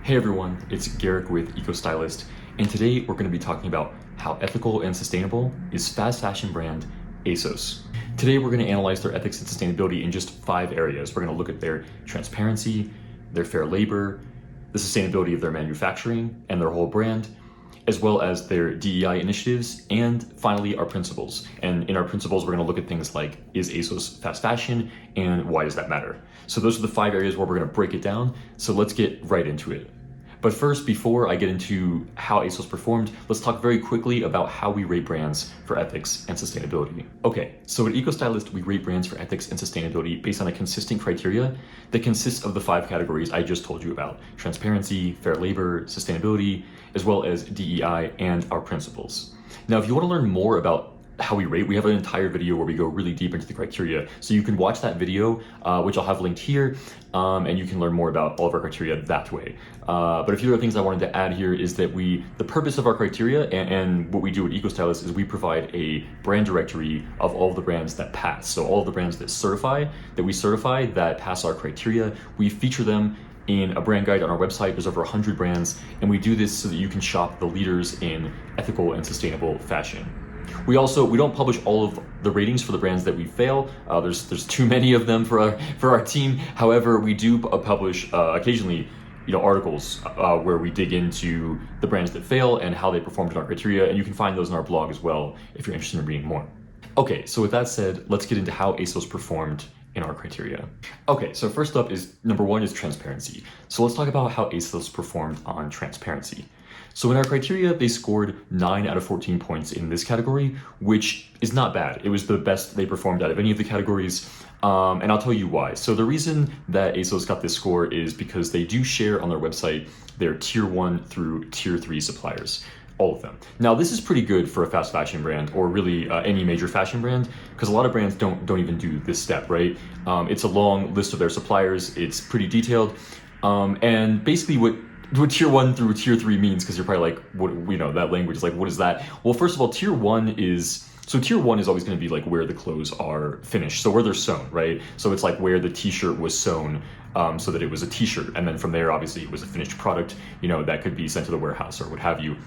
Hey everyone, it's Garrick with Eco-Stylist, and today we're going to be talking about how ethical and sustainable is fast fashion brand ASOS. Today we're going to analyze their ethics and sustainability in just 5 areas. We're going to look at their transparency, their fair labor, the sustainability of their manufacturing and their whole brand, as well as their DEI initiatives, and finally our principles. And in our principles, we're going to look at things like, is ASOS fast fashion, and why does that matter? So those are the 5 areas where we're going to break it down. So let's get right into it. But first, before I get into how ASOS performed, let's talk very quickly about how we rate brands for ethics and sustainability. Okay, so at Eco-Stylist, we rate brands for ethics and sustainability based on a consistent criteria that consists of the 5 categories I just told you about: transparency, fair labor, sustainability, as well as DEI and our principles. Now, if you want to learn more about how we rate, we have an entire video where we go really deep into the criteria. So you can watch that video, which I'll have linked here, and you can learn more about all of our criteria that way. But a few other things I wanted to add here is that the purpose of our criteria and what we do at Eco-Stylist is we provide a brand directory of all of the brands that pass. So all of the brands that we certify that pass our criteria, we feature them in a brand guide on our website. There's over 100 brands, and we do this so that you can shop the leaders in ethical and sustainable fashion. We don't publish all of the ratings for the brands that we fail. There's too many of them for our team. However, we do publish occasionally, articles where we dig into the brands that fail and how they performed in our criteria, and you can find those in our blog as well if you're interested in reading more. Okay, so with that said, let's get into how ASOS performed in our criteria. Okay, so first up is number 1 is transparency. So let's talk about how ASOS performed on transparency. So in our criteria, they scored 9 out of 14 points in this category, which is not bad. It was the best they performed out of any of the categories, and I'll tell you why. So the reason that ASOS got this score is because they do share on their website their tier 1 through tier 3 suppliers. All of them. Now, this is pretty good for a fast fashion brand, or really any major fashion brand, because a lot of brands don't even do this step, right? It's a long list of their suppliers. It's pretty detailed, and basically what tier 1 through tier 3 means, because you're probably like, what, that language is like, what is that? Well, first of all, tier 1 is always going to be like where the clothes are finished, so where they're sewn, right? So it's like where the t-shirt was sewn, so that it was a t-shirt, and then from there, obviously, it was a finished product, that could be sent to the warehouse or what have you.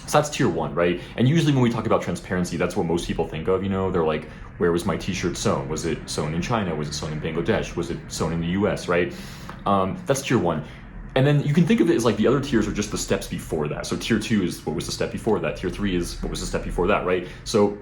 So that's tier 1, right? And usually when we talk about transparency, that's what most people think of, they're like, where was my t-shirt sewn? Was it sewn in China? Was it sewn in Bangladesh? Was it sewn in the US, right? That's tier 1. And then you can think of it as like the other tiers are just the steps before that. So tier 2 is what was the step before that. Tier 3 is what was the step before that, right? So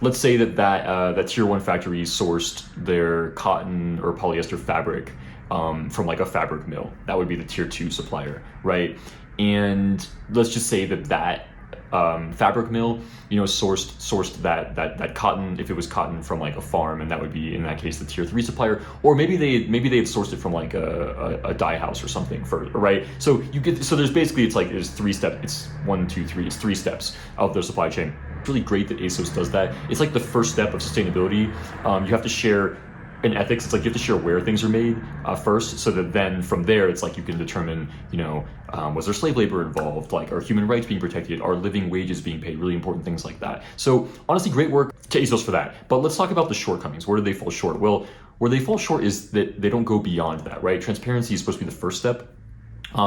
let's say that tier 1 factory sourced their cotton or polyester fabric from like a fabric mill. That would be the tier 2 supplier, right? And let's just say that fabric mill, sourced that cotton, if it was cotton, from like a farm, and that would be in that case the tier 3 supplier. Or maybe they had sourced it from like a dye house or something, right? So there's basically there's 3 steps. It's 1, 2, 3. It's 3 steps of their supply chain. It's really great that ASOS does that. It's like the first step of sustainability. You have to share. In ethics, it's like you have to share where things are made first, so that then from there, it's like you can determine, was there slave labor involved? Like, are human rights being protected? Are living wages being paid? Really important things like that. So honestly, great work to ASOS for that. But let's talk about the shortcomings. Where do they fall short? Well, where they fall short is that they don't go beyond that, right? Transparency is supposed to be the first step.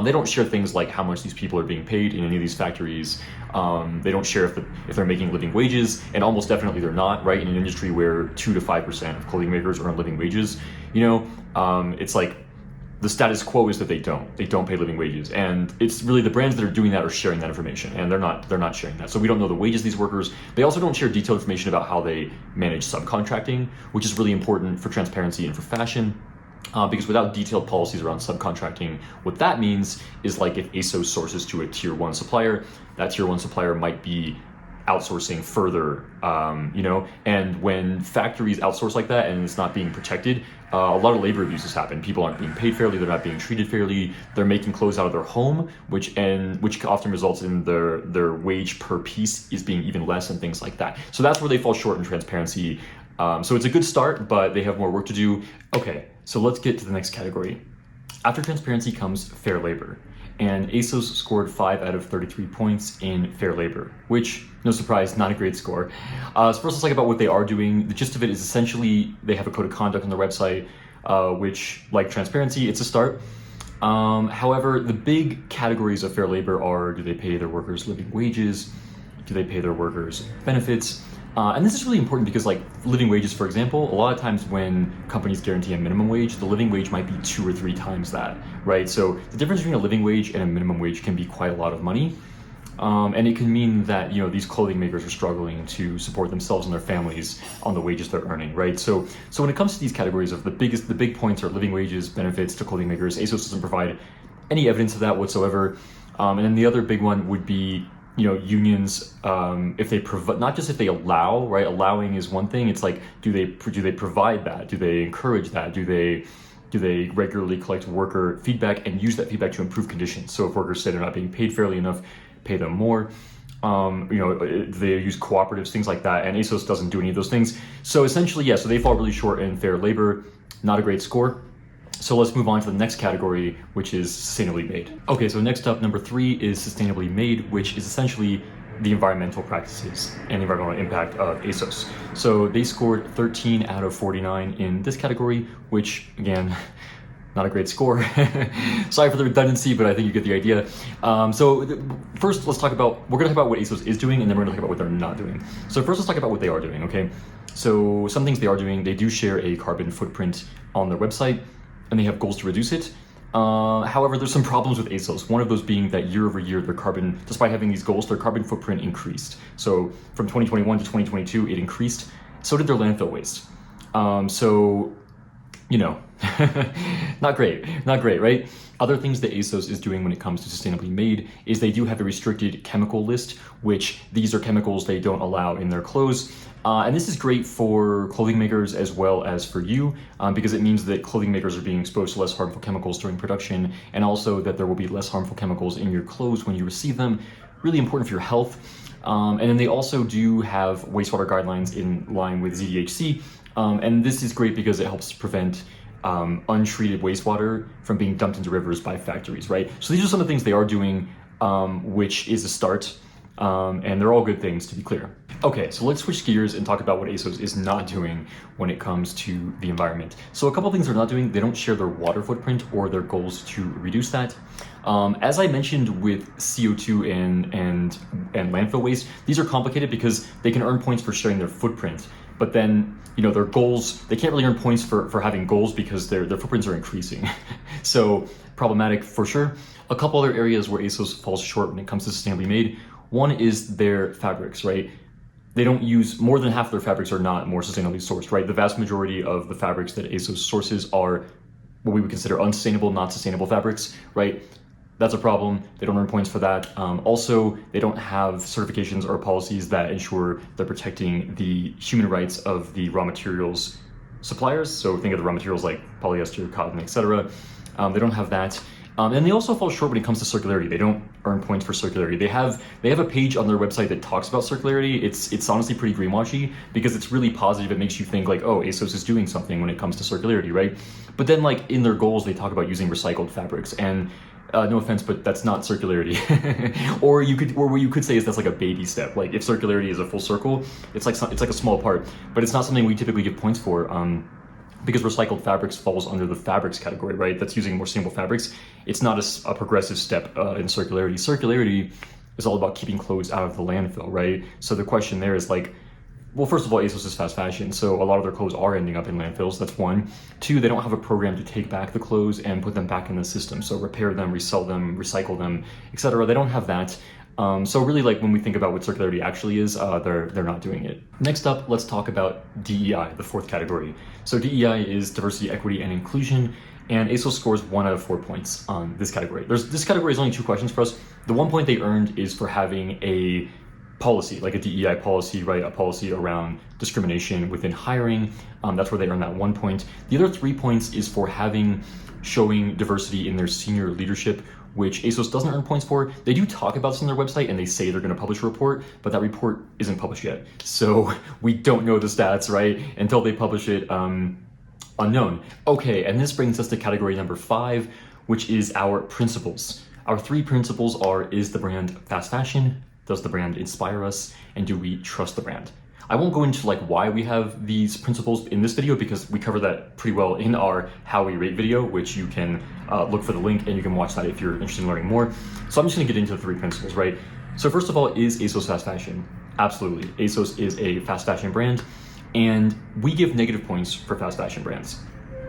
They don't share things like how much these people are being paid in any of these factories. They don't share if they're making living wages, and almost definitely they're not, right? In an industry where 2 to 5% of clothing makers earn living wages, it's like the status quo is that they don't pay living wages, and it's really the brands that are doing that are sharing that information, and they're not sharing that. So we don't know the wages of these workers. They also don't share detailed information about how they manage subcontracting, which is really important for transparency and for fashion. Because without detailed policies around subcontracting, what that means is like if ASOS sources to a tier 1 supplier, that tier 1 supplier might be outsourcing further, and when factories outsource like that and it's not being protected, a lot of labor abuses happen. People aren't being paid fairly, they're not being treated fairly, they're making clothes out of their home, which often results in their wage per piece is being even less and things like that. So that's where they fall short in transparency. So it's a good start, but they have more work to do. Okay, so let's get to the next category. After transparency comes fair labor, and ASOS scored 5 out of 33 points in fair labor, which, no surprise, not a great score. So first, let's talk about what they are doing. The gist of it is essentially they have a code of conduct on their website, which, like transparency, it's a start. However, the big categories of fair labor are, do they pay their workers living wages? Do they pay their workers benefits? And this is really important because like living wages, for example, a lot of times when companies guarantee a minimum wage, the living wage might be 2 or 3 times that, right? So the difference between a living wage and a minimum wage can be quite a lot of money. And it can mean that, these clothing makers are struggling to support themselves and their families on the wages they're earning, right? So when it comes to these categories of the big points are living wages, benefits to clothing makers, ASOS doesn't provide any evidence of that whatsoever. And then the other big one would be, unions, if they provide, not just if they allow, right? Allowing is one thing. It's like, do they provide that? Do they encourage that? Do they regularly collect worker feedback and use that feedback to improve conditions? So if workers say they're not being paid fairly enough, pay them more. They use cooperatives, things like that, and ASOS doesn't do any of those things. So essentially, so they fall really short in fair labor, not a great score. So let's move on to the next category, which is sustainably made. Okay, so next up, number 3 is sustainably made, which is essentially the environmental practices and the environmental impact of ASOS. So they scored 13 out of 49 in this category, which again, not a great score. Sorry for the redundancy, but I think you get the idea. First, we're gonna talk about what ASOS is doing, and then we're gonna talk about what they're not doing. So first, let's talk about what they are doing, okay? So some things they are doing, they do share a carbon footprint on their website, and they have goals to reduce it. However, there's some problems with ASOS. One of those being that year over year, despite having these goals, their carbon footprint increased. So from 2021 to 2022, it increased. So did their landfill waste. Not great, right? Other things that ASOS is doing when it comes to sustainably made is they do have a restricted chemical list, which these are chemicals they don't allow in their clothes. And this is great for clothing makers as well as for you, because it means that clothing makers are being exposed to less harmful chemicals during production, and also that there will be less harmful chemicals in your clothes when you receive them. Really important for your health. And then they also do have wastewater guidelines in line with ZDHC. And this is great because it helps prevent untreated wastewater from being dumped into rivers by factories, right? So these are some of the things they are doing, which is a start, and they're all good things, to be clear. Okay, so let's switch gears and talk about what ASOS is not doing when it comes to the environment. So a couple of things they're not doing, they don't share their water footprint or their goals to reduce that. As I mentioned with CO2 and landfill waste, these are complicated because they can earn points for sharing their footprint, but then their goals, they can't really earn points for having goals because their footprints are increasing. So problematic for sure. A couple other areas where ASOS falls short when it comes to sustainably made. One is their fabrics, right? They don't use, more than half of their fabrics are not more sustainably sourced, right? The vast majority of the fabrics that ASOS sources are what we would consider unsustainable, not sustainable fabrics, right? That's a problem. They don't earn points for that. Also, they don't have certifications or policies that ensure they're protecting the human rights of the raw materials suppliers. So think of the raw materials like polyester, cotton, etc. They don't have that. And they also fall short when it comes to circularity. They don't earn points for circularity. They have a page on their website that talks about circularity. It's honestly pretty greenwashy because it's really positive. It makes you think like, oh, ASOS is doing something when it comes to circularity, right? But then like in their goals, they talk about using recycled fabrics, and no offense, but that's not circularity. or what you could say is that's like a baby step. Like if circularity is a full circle, it's like a small part, but it's not something we typically give points for. Because recycled fabrics falls under the fabrics category, right? That's using more sustainable fabrics. It's not a progressive step in circularity. Circularity is all about keeping clothes out of the landfill, right? So the question there is like, well, first of all, ASOS is fast fashion, so a lot of their clothes are ending up in landfills. That's one. Two, they don't have a program to take back the clothes and put them back in the system. So repair them, resell them, recycle them, etc. They don't have that. So really, like when we think about what circularity actually is, they're not doing it. Next up, let's talk about DEI, the fourth category. So DEI is diversity, equity, and inclusion, and ASOS scores 1 out of 4 points on this category. This category is only 2 questions for us. The 1 point they earned is for having a policy, like a DEI policy, right? A policy around discrimination within hiring. That's where they earn that 1 point. The other 3 points is for showing diversity in their senior leadership, which ASOS doesn't earn points for. They do talk about this on their website and they say they're gonna publish a report, but that report isn't published yet. So we don't know the stats, right? Until they publish it, unknown. Okay, and this brings us to category number 5, which is our principles. Our 3 principles are, is the brand fast fashion? Does the brand inspire us? And do we trust the brand? I won't go into like why we have these principles in this video because we cover that pretty well in our How We Rate video, which you can look for the link and you can watch that if you're interested in learning more. So I'm just gonna get into the 3 principles, right? So first of all, is ASOS fast fashion? Absolutely. ASOS is a fast fashion brand and we give negative points for fast fashion brands.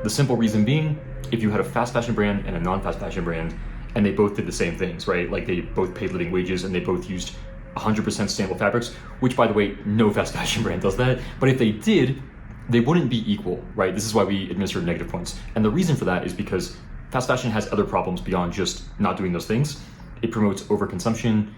The simple reason being, if you had a fast fashion brand and a non-fast fashion brand and they both did the same things, right? Like they both paid living wages and they both used 100% sustainable fabrics, which by the way, no fast fashion brand does that. But if they did, they wouldn't be equal, right? This is why we administer negative points. And the reason for that is because fast fashion has other problems beyond just not doing those things. It promotes overconsumption.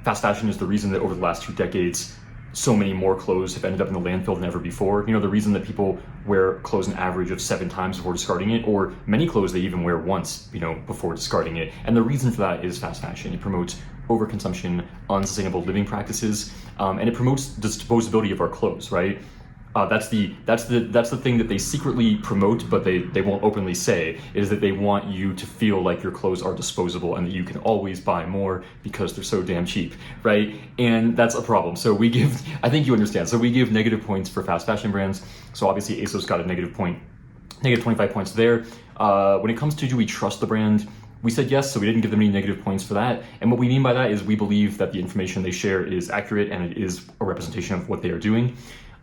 Fast fashion is the reason that over the last 2 decades, so many more clothes have ended up in the landfill than ever before. You know, the reason that people wear clothes an average of 7 times before discarding it, or many clothes they even wear once, you know, before discarding it. And the reason for that is fast fashion. It promotes overconsumption, unsustainable living practices, and it promotes the disposability of our clothes, right? That's the thing that they secretly promote, but they won't openly say, is that they want you to feel like your clothes are disposable and that you can always buy more because they're so damn cheap, right? And that's a problem. So we give, I think you understand. So we give negative points for fast fashion brands. So obviously ASOS got a negative 25 points there. When it comes to do we trust the brand? We said yes, so we didn't give them any negative points for that. And what we mean by that is we believe that the information they share is accurate and it is a representation of what they are doing.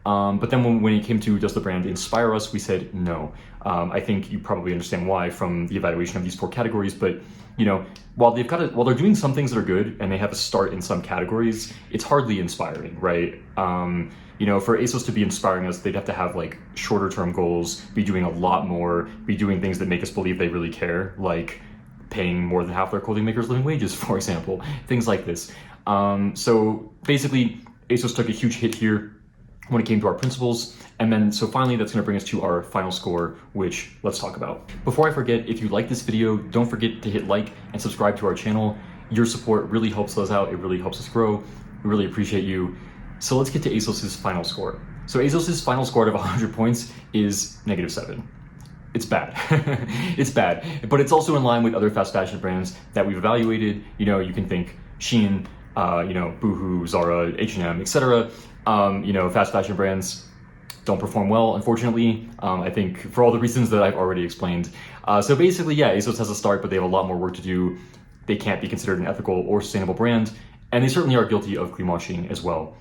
But then when it came to does the brand inspire us, we said no. I think you probably understand why from the evaluation of these 4 categories, but you know, while they're doing some things that are good and they have a start in some categories, it's hardly inspiring, right? You know, for ASOS to be inspiring us, they'd have to have like shorter term goals, be doing a lot more, be doing things that make us believe they really care, like paying more than half their clothing makers living wages, for example, things like this. So basically, ASOS took a huge hit here when it came to our principles. And then, so finally, that's gonna bring us to our final score, which let's talk about. Before I forget, if you like this video, don't forget to hit like and subscribe to our channel. Your support really helps us out. It really helps us grow. We really appreciate you. So let's get to ASOS's final score. So ASOS's final score out of 100 points is -7. It's bad. It's bad, but it's also in line with other fast fashion brands that we've evaluated. You know, you can think Shein, you know, Boohoo, Zara, H&M, etc. You know, fast fashion brands don't perform well, unfortunately. I think for all the reasons that I've already explained. So basically, yeah, ASOS has a start, but they have a lot more work to do. They can't be considered an ethical or sustainable brand, and they certainly are guilty of greenwashing as well.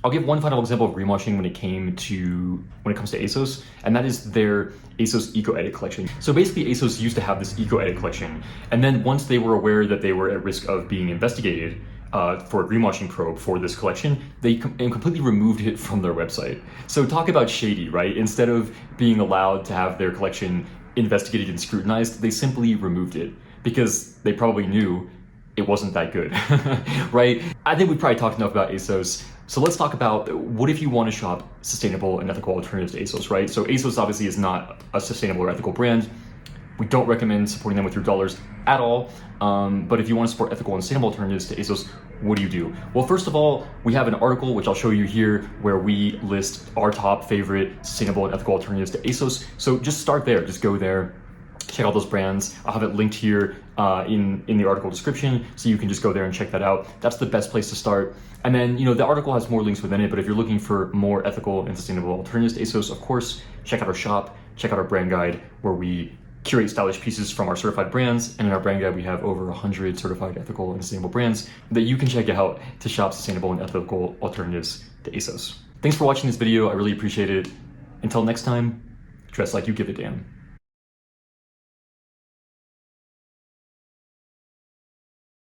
I'll give one final example of greenwashing when it comes to ASOS, and that is their ASOS Eco-Edit collection. So basically, ASOS used to have this Eco-Edit collection, and then once they were aware that they were at risk of being investigated for a greenwashing probe for this collection, they completely removed it from their website. So talk about shady, right? Instead of being allowed to have their collection investigated and scrutinized, they simply removed it because they probably knew it wasn't that good, right? I think we've probably talked enough about ASOS. So let's talk about what if you want to shop sustainable and ethical alternatives to ASOS, right? So ASOS obviously is not a sustainable or ethical brand. We don't recommend supporting them with your dollars at all. But if you want to support ethical and sustainable alternatives to ASOS, what do? Well, first of all, we have an article, which I'll show you here, where we list our top favorite sustainable and ethical alternatives to ASOS. So just start there, just go there, check out those brands. I'll have it linked here in the article description, so you can just go there and check that out. That's the best place to start. And then, you know, the article has more links within it, but if you're looking for more ethical and sustainable alternatives to ASOS, of course, check out our shop, check out our brand guide, where we curate stylish pieces from our certified brands. And in our brand guide, we have over 100 certified ethical and sustainable brands that you can check out to shop sustainable and ethical alternatives to ASOS. Thanks for watching this video. I really appreciate it. Until next time, dress like you give a damn.